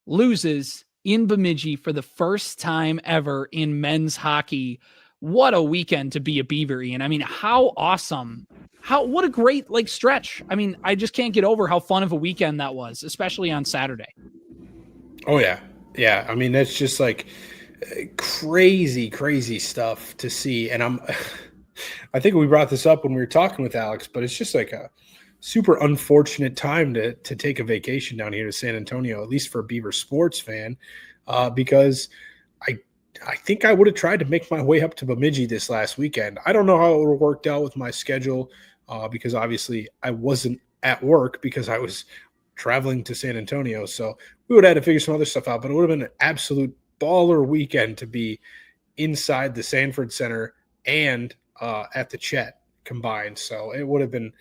loses in Bemidji for the first time ever in men's hockey. What a weekend to be a Beaver, Ian. I mean, how awesome. What a great stretch. I mean, I just can't get over how fun of a weekend that was, especially on Saturday. Oh yeah. Yeah. I mean, that's just crazy stuff to see. And I think we brought this up when we were talking with Alex, but it's just a super unfortunate time to take a vacation down here to San Antonio, at least for a Beaver sports fan, because I think I would have tried to make my way up to Bemidji this last weekend. I don't know how it would have worked out with my schedule because obviously I wasn't at work because I was traveling to San Antonio. So we would have had to figure some other stuff out, but it would have been an absolute baller weekend to be inside the Sanford Center and at the Chet combined. So it would have been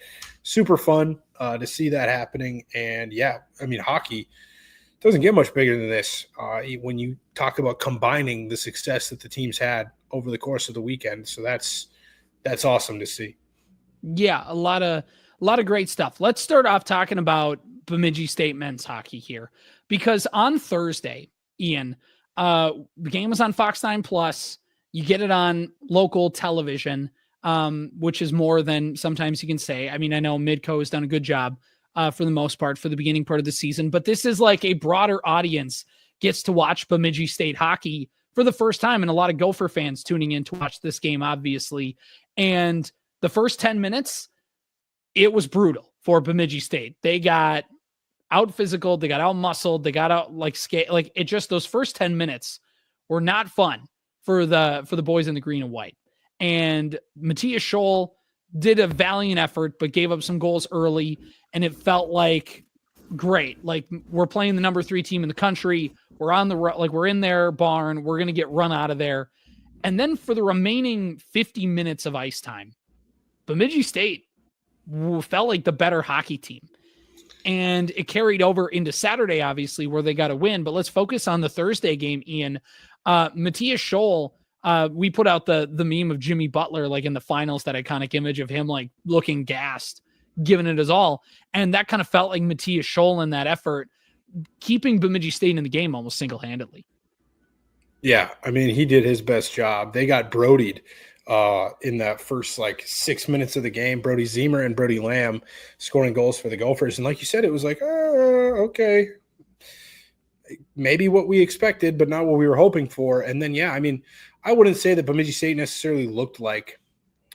super fun to see that happening. And yeah, I mean, hockey doesn't get much bigger than this when you talk about combining the success that the teams had over the course of the weekend. So that's awesome to see. Yeah, a lot of A lot of great stuff. Let's start off talking about Bemidji State men's hockey here, because on Thursday, Ian, the game was on Fox 9 Plus. You get it on local television, which is more than sometimes you can say. I mean, I know Midco has done a good job for the most part for the beginning part of the season, but this is like a broader audience gets to watch Bemidji State hockey for the first time, and a lot of Gopher fans tuning in to watch this game, obviously. And the first 10 minutes, it was brutal for Bemidji State. They got out physical, they got out muscled, they got out like skate. Like it just, those first 10 minutes were not fun for the boys in the green and white. And Matthias Scholl did a valiant effort, but gave up some goals early. And it felt like great. Like we're playing the number 3 team in the country. We're on we're in their barn. We're going to get run out of there. And then for the remaining 50 minutes of ice time, Bemidji State felt like the better hockey team. And it carried over into Saturday, obviously, where they got a win. But let's focus on the Thursday game, Ian. Matthias Scholl, we put out the meme of Jimmy Butler, like in the finals, that iconic image of him like looking gassed, giving it his all. And that kind of felt like Matthias Scholl in that effort, keeping Bemidji State in the game almost single-handedly. Yeah, I mean, he did his best job. They got Brodied in that first 6 minutes of the game. Brody Zemer and Brody Lamb scoring goals for the Gophers. And like you said, it was like, okay, maybe what we expected, but not what we were hoping for. And then, yeah, I mean, I wouldn't say that Bemidji State necessarily looked like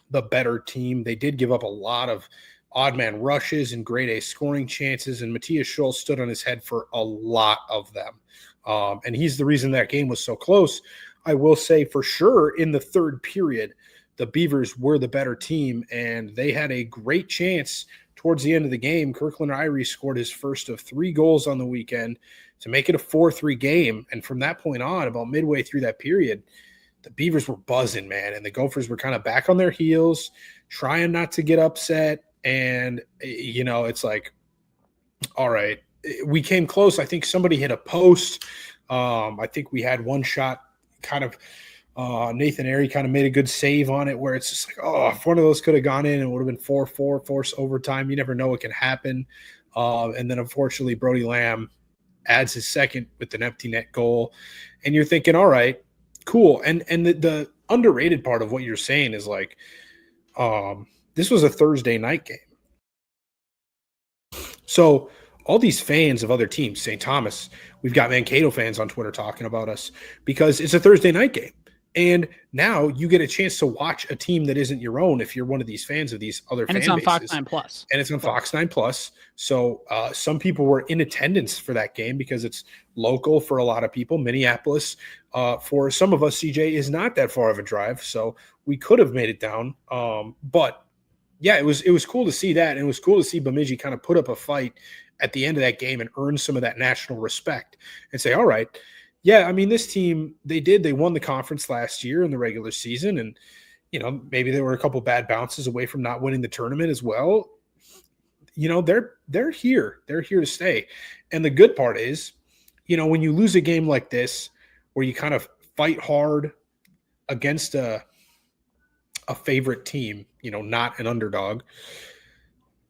the better team. They did give up a lot of odd man rushes and grade A scoring chances, and Matthias Scholl stood on his head for a lot of them. And he's the reason that game was so close. I will say for sure in the third period, the Beavers were the better team, and they had a great chance towards the end of the game. Kirkland Irie scored his first of 3 goals on the weekend to make it a 4-3 game. And from that point on, about midway through that period, the Beavers were buzzing, man. And the Gophers were kind of back on their heels, trying not to get upset. And, it's like, all right, we came close. I think somebody hit a post. I think we had one shot kind of Nathan Airy kind of made a good save on it where it's just like, if one of those could have gone in, it would have been 4-4, force overtime. You never know what can happen. And then unfortunately, Brody Lamb adds his second with an empty net goal. And you're thinking, all right, cool. And the underrated part of what you're saying is like, this was a Thursday night game. So all these fans of other teams, St. Thomas, we've got Mankato fans on Twitter talking about us because it's a Thursday night game. And now you get a chance to watch a team that isn't your own if you're one of these fans of these other fan bases. And it's on Fox 9 Plus. And it's on Fox 9 Plus. So some people were in attendance for that game because it's local for a lot of people. Minneapolis, for some of us, CJ, is not that far of a drive. So we could have made it down. But yeah, it was cool to see that. And it was cool to see Bemidji kind of put up a fight at the end of that game and earn some of that national respect and say, all right, yeah, I mean, this team, they won the conference last year in the regular season. And, maybe there were a couple bad bounces away from not winning the tournament as well. They're here. They're here to stay. And the good part is, when you lose a game like this, where you kind of fight hard against a favorite team, not an underdog,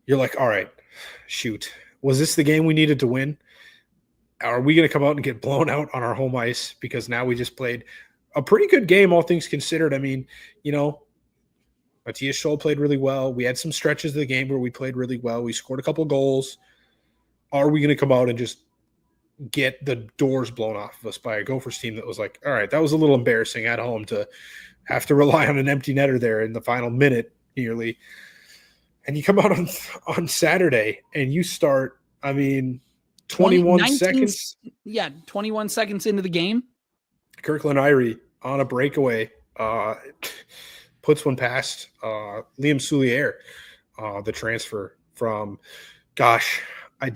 you're like, all right, shoot, was this the game we needed to win? Are we going to come out and get blown out on our home ice because now we just played a pretty good game, all things considered? I mean, Matthias Scholl played really well. We had some stretches of the game where we played really well. We scored a couple goals. Are we going to come out and just get the doors blown off of us by a Gophers team that was like, all right, that was a little embarrassing at home to have to rely on an empty netter there in the final minute nearly. And you come out on Saturday and you start, 21 seconds. Yeah, 21 seconds into the game. Kirkland Irie on a breakaway puts one past Liam Soulier, the transfer from, I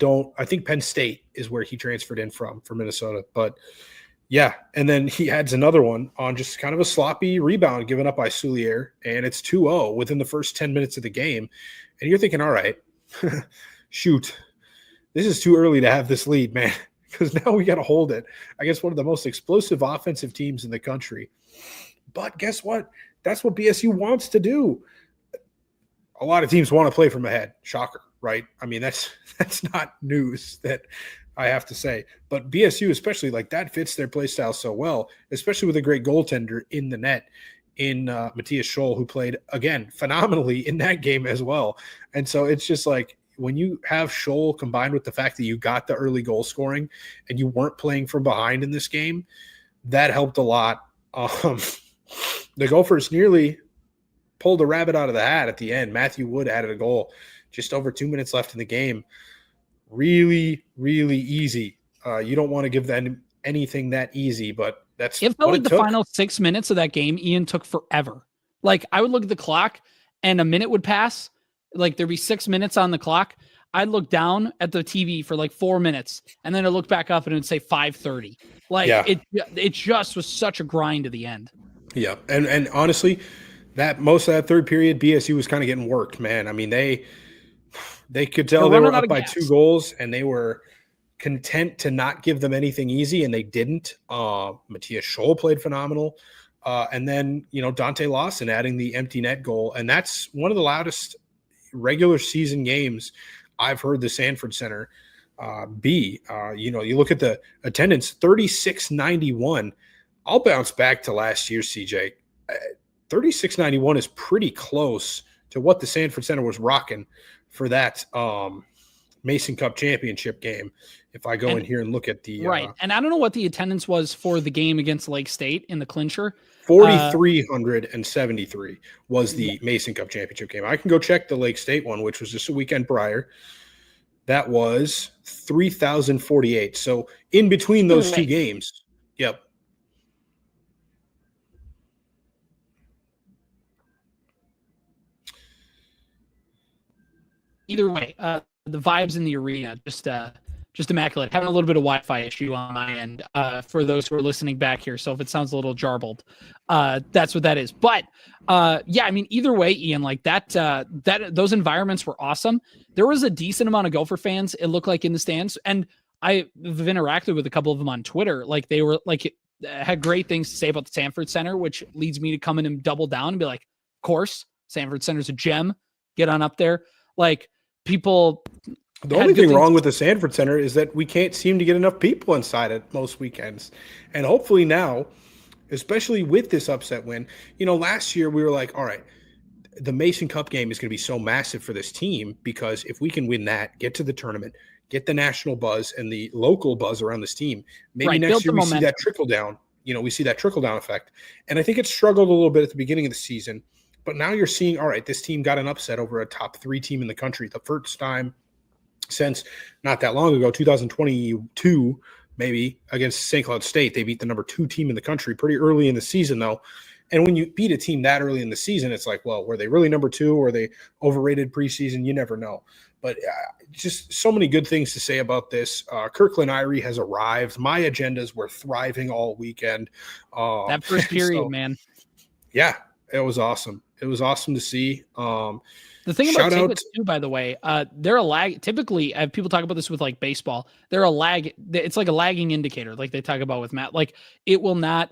think Penn State is where he transferred in from Minnesota. But yeah, and then he adds another one on just kind of a sloppy rebound given up by Soulier, and it's 2-0 within the first 10 minutes of the game. And you're thinking, all right, shoot, this is too early to have this lead, man, because now we got to hold it. I guess one of the most explosive offensive teams in the country. But guess what? That's what BSU wants to do. a lot of teams want to play from ahead. Shocker, right? I mean, that's not news that I have to say. But BSU, especially, like that fits their play style so well, especially with a great goaltender in the net in Matthias Scholl, who played, again, phenomenally in that game as well. And so it's just like when you have Scholl combined with the fact that you got the early goal scoring and you weren't playing from behind in this game, that helped a lot. The Gophers nearly pulled a rabbit out of the hat at the end. Matthew Wood added a goal just over 2 minutes left in the game. Really, really easy. You don't want to give them anything that easy, but that's it felt like the final 6 minutes of that game, Ian, took forever. Like I would look at the clock and a minute would pass. Like there'd be 6 minutes on the clock. I'd look down at the TV for like 4 minutes and then I'd look back up and it'd say 5:30. Like it just was such a grind to the end. Yeah. And honestly, that most of that third period, BSU was kind of getting worked, man. I mean, they could tell they were up by 2 goals and they were content to not give them anything easy, and they didn't. Matthias Scholl played phenomenal. And then, Dante Lawson adding the empty net goal. And that's one of the loudest regular season games I've heard the Sanford Center be. You look at the attendance, 3691. I'll bounce back to last year, CJ. 3691 is pretty close to what the Sanford Center was rocking for that Mason Cup championship game. If I go in here and look at the right, and I don't know what the attendance was for the game against Lake State in the clincher. 4,373 was the Mason Cup championship game. I can go check the Lake State one, which was just a weekend prior. That was 3,048. So in between those two games, yep. Either way, the vibes in the arena just immaculate. Having a little bit of Wi-Fi issue on my end for those who are listening back here. So if it sounds a little jarbled, that's what that is. But yeah, I mean, either way, Ian, like that those environments were awesome. There was a decent amount of Gopher fans, it looked like, in the stands, and I've interacted with a couple of them on Twitter. Like they were like had great things to say about the Sanford Center, which leads me to come in and double down and be like, of course, Sanford Center's a gem. Get on up there. Like people. The only thing wrong with the Sanford Center is that we can't seem to get enough people inside it most weekends. And hopefully now, especially with this upset win, last year we were like, all right, the Mason Cup game is going to be so massive for this team because if we can win that, get to the tournament, get the national buzz and the local buzz around this team, maybe next year we see that trickle down. We see that trickle down effect. And I think it struggled a little bit at the beginning of the season, but now you're seeing, all right, this team got an upset over a top 3 team in the country, the first time since not that long ago, 2022, maybe, against St. Cloud State. They beat the number 2 team in the country pretty early in the season, though. And when you beat a team that early in the season, it's like, well, were they really number 2? Or were they overrated preseason? You never know. But just so many good things to say about this. Kirkland Irie has arrived. My agendas were thriving all weekend. That first period, man. Yeah, it was awesome. It was awesome to see. The thing about tickets too, by the way, they're a lag. Typically, people talk about this with like baseball. They're a lag. It's like a lagging indicator, like they talk about with Matt. Like it will not,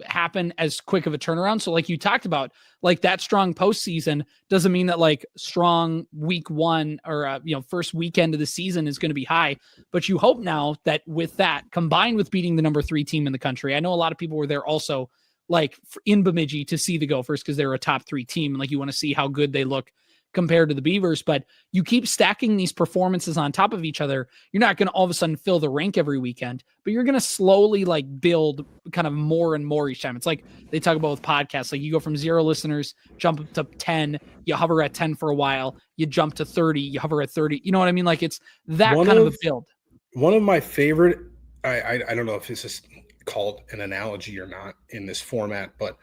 happen as quick of a turnaround. So, like you talked about, like that strong postseason doesn't mean that like strong week 1 or first weekend of the season is going to be high. But you hope now that with that combined with beating the number 3 team in the country, I know a lot of people were there also, like in Bemidji to see the Gophers because they're a top 3 team. And like, you want to see how good they look compared to the Beavers, but you keep stacking these performances on top of each other. You're not going to all of a sudden fill the rank every weekend, but you're going to slowly like build kind of more and more each time. It's like they talk about with podcasts, like you go from 0 listeners, jump up to 10, you hover at 10 for a while, you jump to 30, you hover at 30. You know what I mean? Like it's that kind of a build. One of my favorite, I don't know if this is called an analogy or not in this format, but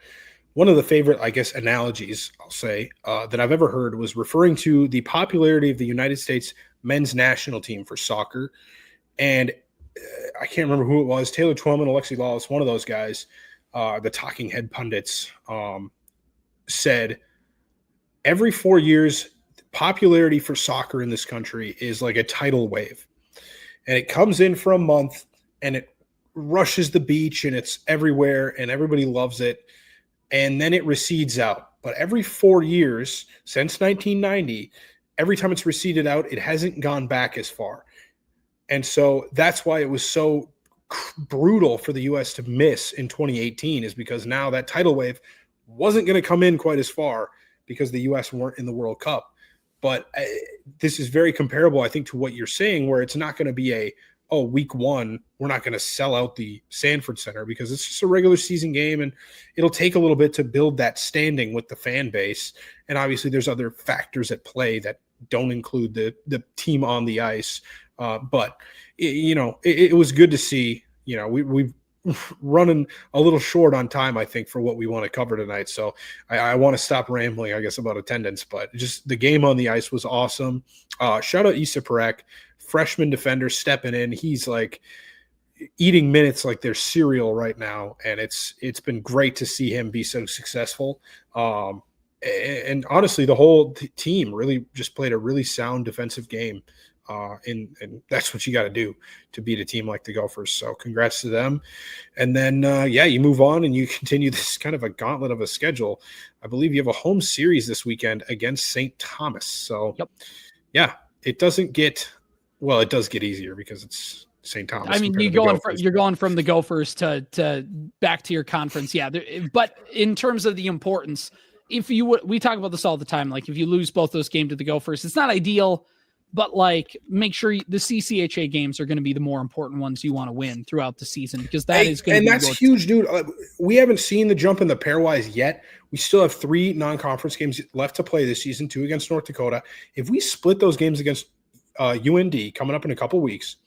one of the favorite, I guess, analogies I'll say that I've ever heard was referring to the popularity of the United States men's national team for soccer. And I can't remember who it was, Taylor Twellman, Alexi Lawless, one of those guys, the talking head pundits, said every 4 years, popularity for soccer in this country is like a tidal wave. And it comes in for a month and it rushes the beach and it's everywhere and everybody loves it. And then it recedes out but every 4 years since 1990, every time it's receded out, it hasn't gone back as far. And so that's why it was so brutal for the U.S. to miss in 2018, is because now that tidal wave wasn't going to come in quite as far because the U.S. weren't in the World Cup. But this is very comparable, I think, to what you're saying, where it's not going to be week one, we're not going to sell out the Sanford Center, because it's just a regular season game, and it'll take a little bit to build that standing with the fan base. And obviously there's other factors at play that don't include the team on the ice. But it was good to see. We've running a little short on time, I think, for what we want to cover tonight. So I want to stop rambling, I guess, about attendance, but just the game on the ice was awesome. Shout out Issa Perek, freshman defender, stepping in. He's like eating minutes like they're cereal right now. And it's been great to see him be so successful. And honestly, the whole team really just played a really sound defensive game. And that's what you got to do to beat a team like the Gophers. So congrats to them. And then, you move on and you continue this kind of a gauntlet of a schedule. I believe you have a home series this weekend against St. Thomas. So, it doesn't get – well, it does get easier because it's St. Thomas. I mean, you're going from the Gophers to back to your conference. Yeah. But in terms of the importance, we talk about this all the time. Like if you lose both those games to the Gophers, it's not ideal, but like make sure the CCHA games are going to be the more important ones you want to win throughout the season, because that is going to be – and that's huge, dude. We haven't seen the jump in the pairwise yet. We still have 3 non-conference games left to play this season, 2 against North Dakota. If we split those games against UND coming up in a couple weeks,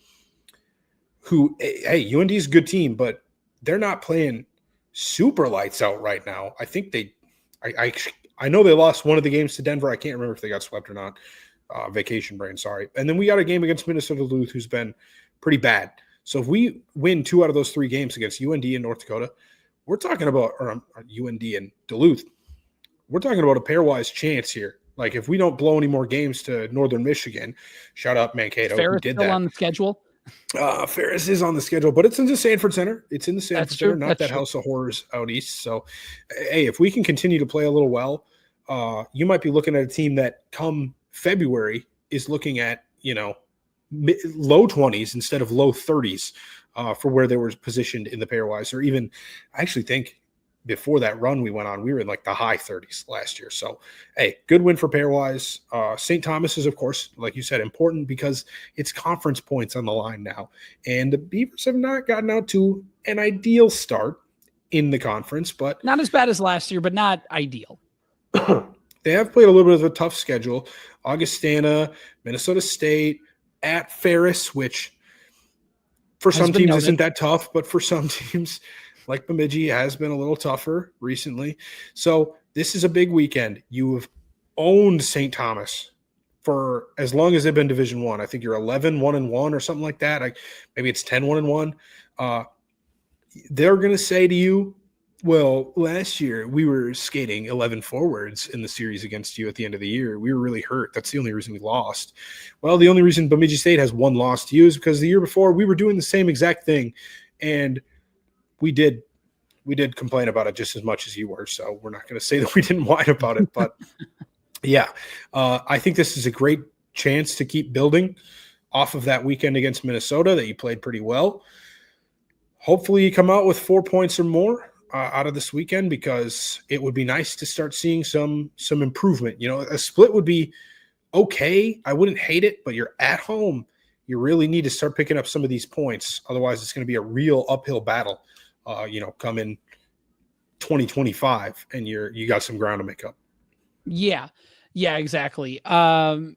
UND is a good team, but they're not playing super lights out right now. I think I know they lost one of the games to Denver. I can't remember if they got swept or not. Vacation brain, sorry. And then we got a game against Minnesota Duluth, who's been pretty bad. So if we win 2 out of those 3 games against UND and North Dakota, we're talking about UND and Duluth. We're talking about a pairwise chance here. Like if we don't blow any more games to Northern Michigan, shout out Mankato, Ferris who did still that. On the schedule. Ferris is on the schedule, but it's in the Sanford Center. It's in the Sanford Center, not that House of Horrors out east. So, hey, if we can continue to play a little well, you might be looking at a team that come February is looking at, low 20s instead of low 30s for where they were positioned in the pairwise, or even I actually think before that run we went on, we were in like the high 30s last year. So, hey, good win for pairwise. St. Thomas is, of course, like you said, important because it's conference points on the line now. And the Beavers have not gotten out to an ideal start in the conference, but not as bad as last year, but not ideal. They have played a little bit of a tough schedule. Augustana, Minnesota State, at Ferris, which for some teams isn't that tough, but for some teams like Bemidji has been a little tougher recently. So this is a big weekend. You have owned St. Thomas for as long as they've been Division I. I think you're 11-1-1 or something like that. Maybe it's 10-1-1. They're going to say to you, well, last year we were skating 11 forwards in the series against you at the end of the year. We were really hurt. That's the only reason we lost. Well, the only reason Bemidji State has 1 loss to you is because the year before we were doing the same exact thing, and we did complain about it just as much as you were. So we're not going to say that we didn't whine about it, but yeah, I think this is a great chance to keep building off of that weekend against Minnesota that you played pretty well. Hopefully you come out with 4 points or more out of this weekend, because it would be nice to start seeing some improvement. A split would be okay. I wouldn't hate it, but you're at home. You really need to start picking up some of these points. Otherwise, it's going to be a real uphill battle, come in 2025, and you got some ground to make up. Yeah, exactly. And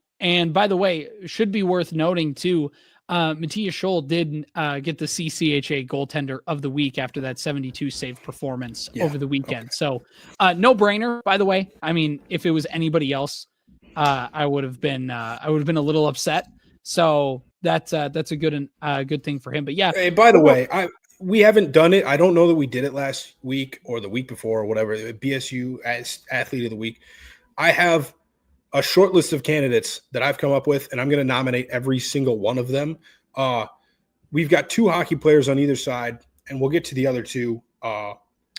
by the way, it should be worth noting too, Matthias Scholl did get the CCHA goaltender of the week after that 72 save performance over the weekend. Okay. So no brainer, by the way. I mean, if it was anybody else, I would have been a little upset. So that's a good thing for him. But yeah. Hey, by the way, we haven't done it. I don't know that we did it last week or the week before or whatever. BSU as athlete of the week. I have a short list of candidates that I've come up with, and I'm going to nominate every single one of them. We've got 2 hockey players on either side, and we'll get to the other 2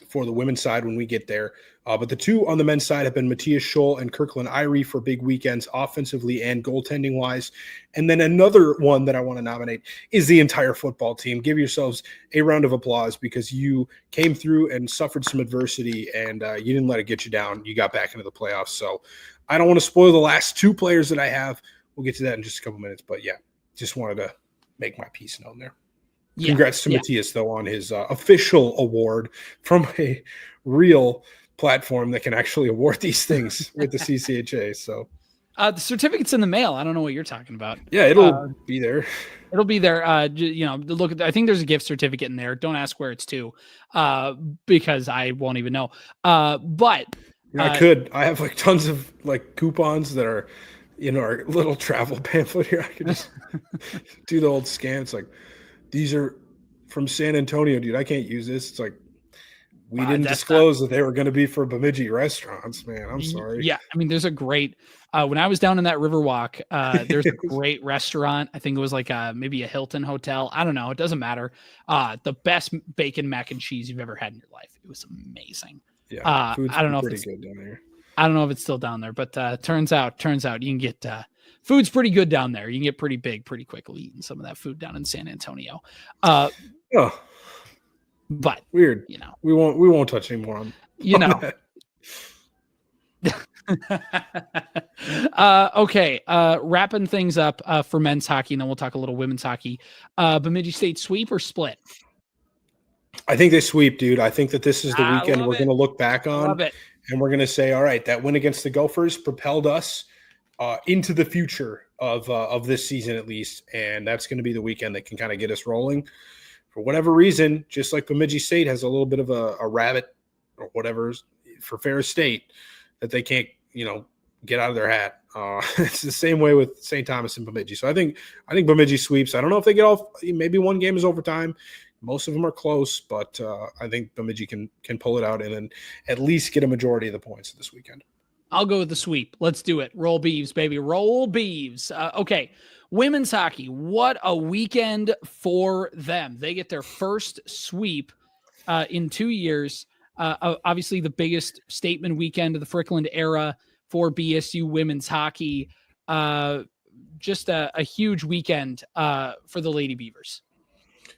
for the women's side when we get there. But the two on the men's side have been Matthias Scholl and Kirkland Irie for big weekends, offensively and goaltending-wise. And then another one that I want to nominate is the entire football team. Give yourselves a round of applause because you came through and suffered some adversity, and you didn't let it get you down. You got back into the playoffs. So I don't want to spoil the last two players that I have. We'll get to that in just a couple minutes. But, yeah, just wanted to make my piece known there. Yeah, congrats to Matthias, though, on his official award from a real platform that can actually award these things with the CCHA. So the certificate's in the mail. I don't know what you're talking about. Yeah, it'll be there. It'll be there. Look at. I think there's a gift certificate in there. Don't ask where it's to, because I won't even know. But I have like tons of like coupons that are in our little travel pamphlet here. I could just do the old scan. It's like, these are from San Antonio, dude. I can't use this. It's like, we didn't disclose that they were going to be for Bemidji restaurants, man. I'm sorry. Yeah. I mean, there's a great, when I was down in that Riverwalk, there's a great restaurant. I think it was like maybe a Hilton hotel. I don't know. It doesn't matter. The best bacon mac and cheese you've ever had in your life. It was amazing. Yeah. Food's I don't know pretty if good down there. I don't know if it's still down there, but turns out you can get food's pretty good down there. You can get pretty big pretty quickly eating some of that food down in San Antonio. But weird. We won't touch anymore on that. Okay. Wrapping things up for men's hockey, and then we'll talk a little women's hockey. Bemidji State sweep or split? I think they sweep, dude. I think that this is the weekend we're going to look back on. And we're going to say, all right, that win against the Gophers propelled us into the future of this season at least. And that's going to be the weekend that can kind of get us rolling. For whatever reason, just like Bemidji State has a little bit of a rabbit or whatever for Ferris State that they can't, get out of their hat. It's the same way with St. Thomas and Bemidji. So I think Bemidji sweeps. I don't know if they get off. Maybe one game is overtime. Most of them are close, but I think Bemidji can pull it out and then at least get a majority of the points this weekend. I'll go with the sweep. Let's do it. Roll Beavs, baby. Roll Beavs. Okay. Women's hockey. What a weekend for them. They get their first sweep in 2 years. Obviously, the biggest statement weekend of the Frickland era for BSU women's hockey. Just a huge weekend for the Lady Beavers.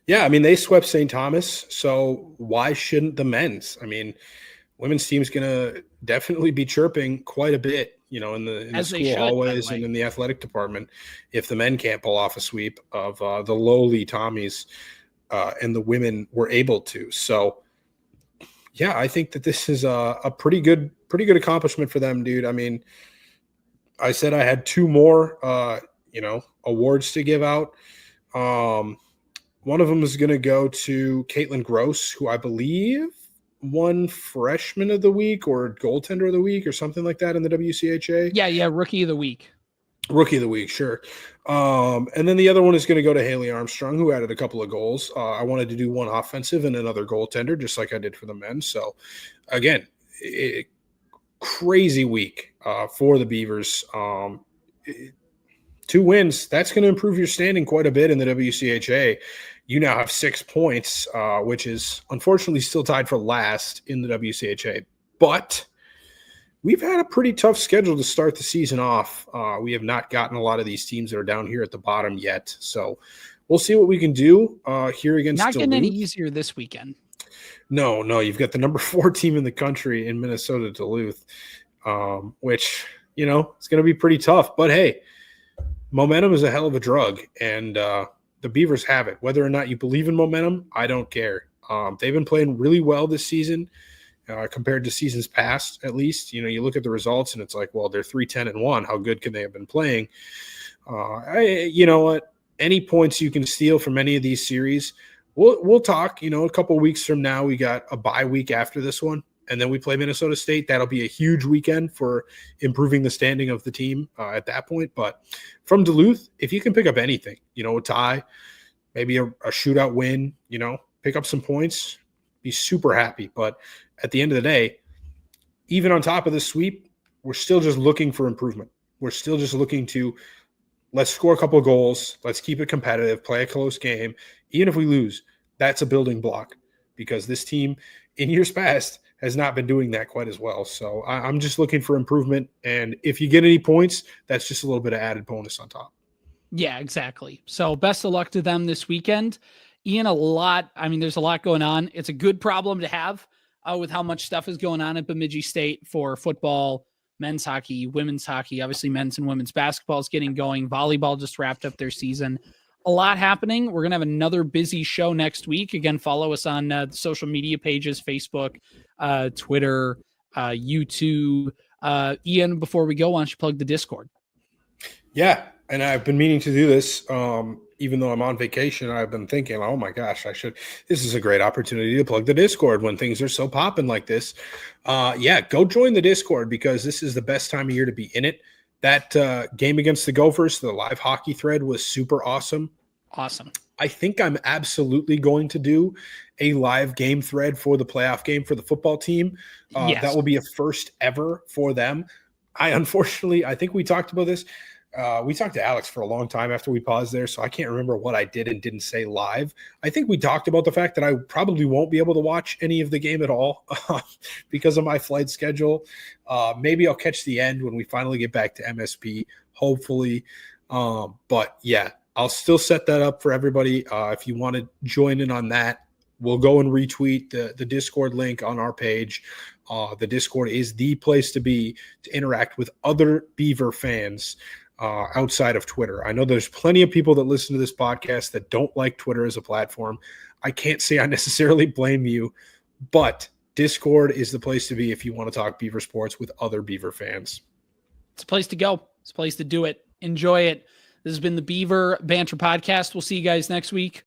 Yeah, I mean, they swept St. Thomas, so why shouldn't the men's? I mean, women's team's going to definitely be chirping quite a bit, in the school hallways and in the athletic department if the men can't pull off a sweep of the lowly Tommies and the women were able to. So, yeah, I think that this is a pretty good accomplishment for them, dude. I mean, I said I had two more, awards to give out. One of them is going to go to Caitlin Gross, who I believe won Freshman of the Week or Goaltender of the Week or something like that in the WCHA. Yeah, Rookie of the Week. Rookie of the Week, sure. And then the other one is going to go to Haley Armstrong, who added a couple of goals. I wanted to do one offensive and another goaltender, just like I did for the men. So, again, crazy week for the Beavers. 2 wins, that's going to improve your standing quite a bit in the WCHA. You now have 6 points, which is unfortunately still tied for last in the WCHA. But we've had a pretty tough schedule to start the season off. We have not gotten a lot of these teams that are down here at the bottom yet. So we'll see what we can do here against Not Duluth. getting any easier this weekend. No. You've got the number 4 team in the country in Minnesota, Duluth, which, it's going to be pretty tough. But, hey, momentum is a hell of a drug, and the Beavers have it. Whether or not you believe in momentum, I don't care. They've been playing really well this season compared to seasons past, at least. You look at the results, and it's like, well, they're 3-10-1. How good can they have been playing? You know what? Any points you can steal from any of these series, we'll talk. A couple of weeks from now, we got a bye week after this one. And then we play Minnesota State. That'll be a huge weekend for improving the standing of the team at that point. But from Duluth, if you can pick up anything, a tie, maybe a shootout win, pick up some points, be super happy. But at the end of the day, even on top of this sweep, we're still just looking for improvement. We're still just looking to let's score a couple of goals. Let's keep it competitive, play a close game. Even if we lose, that's a building block because this team in years past has not been doing that quite as well. So I'm just looking for improvement. And if you get any points, that's just a little bit of added bonus on top. Yeah, exactly. So best of luck to them this weekend. Ian, there's a lot going on. It's a good problem to have with how much stuff is going on at Bemidji State for football, men's hockey, women's hockey. Obviously, men's and women's basketball is getting going. Volleyball just wrapped up their season. A lot happening. We're going to have another busy show next week. Again, follow us on the social media pages, Facebook, Twitter, YouTube. Ian, before we go, why don't you plug the Discord? Yeah, and I've been meaning to do this. Even though I'm on vacation, I've been thinking, oh my gosh, this is a great opportunity to plug the Discord when things are so popping like this. Go join the Discord because this is the best time of year to be in it. That game against the Gophers, the live hockey thread was super awesome. Awesome. I think I'm absolutely going to do a live game thread for the playoff game for the football team. Yes. That will be a first ever for them. I think we talked about this. We talked to Alex for a long time after we paused there, so I can't remember what I did and didn't say live. I think we talked about the fact that I probably won't be able to watch any of the game at all because of my flight schedule. Maybe I'll catch the end when we finally get back to MSP, hopefully. But yeah, I'll still set that up for everybody. If you want to join in on that, we'll go and retweet the Discord link on our page. The Discord is the place to be to interact with other Beaver fans outside of Twitter. I know there's plenty of people that listen to this podcast that don't like Twitter as a platform. I can't say I necessarily blame you, but Discord is the place to be if you want to talk Beaver sports with other Beaver fans. It's a place to go. It's a place to do it. Enjoy it. This has been the Beaver Banter Podcast. We'll see you guys next week.